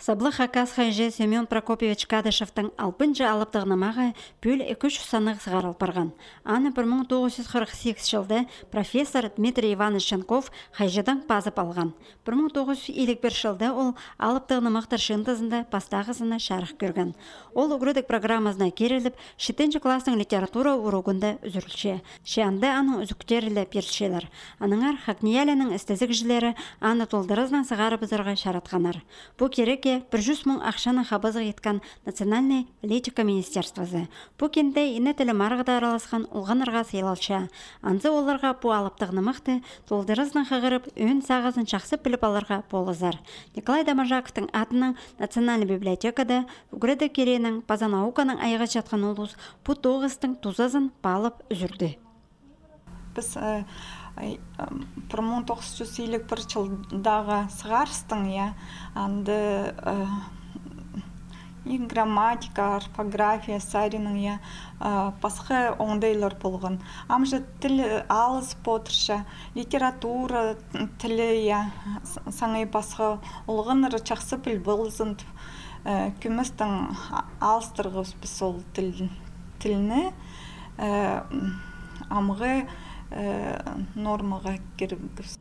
Саблы хакас хайже Семен Прокопьевич Кадышевтың алпынчы алыптығынымағы пөл 200 санығы сығарыл барған. Аны 1948 жылды профессор Дмитрий Иванович Шенков хайжыдан пазып алған. 1951 жылды ол алыптығынымақтыр шынтызында пастағызына шарық көрген. Ол үгірдік программазына керіліп, 7 кластың литература урогында үзірілше. Шеанды аның үзіктерлі першелер. Аныңар Хакниялінің істезік жілері аны толдырыздан сығары бұзырға шаратқанар. Бұл кереке 100 мың ақшаны хабызы еткен Национальный политика министерствосы. Бұл кенде ине тілі марғыда араласқан ұлғанырға сейлалша. Анзы оларға бұл алыптығыны мұқты толдырыздан қағырып, өн сағызын шақсы біліп аларға болызар. Николай Дамажаковтың атының Национальный библиотекада үгіреді керенің Пазанауканың айға жатқан олыс бұл тоғыстың тузазын балып үзірді. Біз 1951 жылдағы сығарыстың, анды грамматика, орфография, сарының, басқа оңдайлар болған. Амжы тіл алыс потырша, литература тілі, саңай басқа олғаныры чақсы біл болызын күмістің алыстырғыз біз ол тіліні амғы нормаға керімгіз.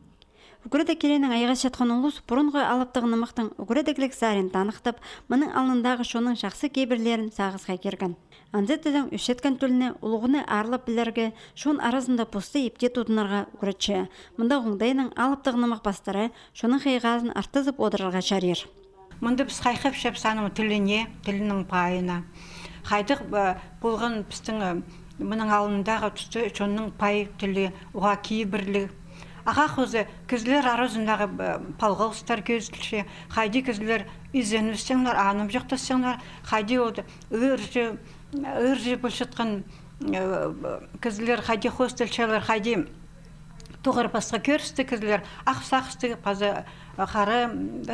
Үгірді керенің айға шатқан ұлыс бұрынғы алыптығынымықтың үгірдіглік зарын танықтып, мұның алындағы шоның жақсы кейбірлерін сағызға керген. Анзеттізің үшеткен төліне ұлығыны арылып білерге шон арасында посты епте тұдынарға үгірітші. Мұнда ғыңдайының алыптығынымық бастары шоның қайғазын артызып одырырға шарер. Мұнда біз қайқып шеп санымы тілінің пайына. Қайдық болған біздің мұның алындағы түсті шонның пай тілі ұға кейбірлі. Аға қозы кізлер арызындағы палғылыстар көзілше, қайды кізлер үзеністіңлер, аным жоқтасыңлар, қайды үржі бұлшытқан кізлер, қайды хостелшелер, қайды тұғыр басқа көрісті кізлер, ақ-сақысты, қары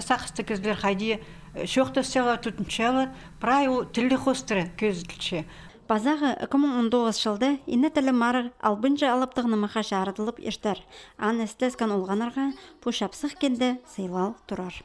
сақысты кізлер, қайды шоқтасыңлар, тұтыншелер, прай тілі хостыры көзілше. Базағы 2019 жылды ине тілі марыр албынчы алыптығыны мұқа жарытылып ештер. Ан істескен олғанарға бұл шапсық келді сыйлал тұрар.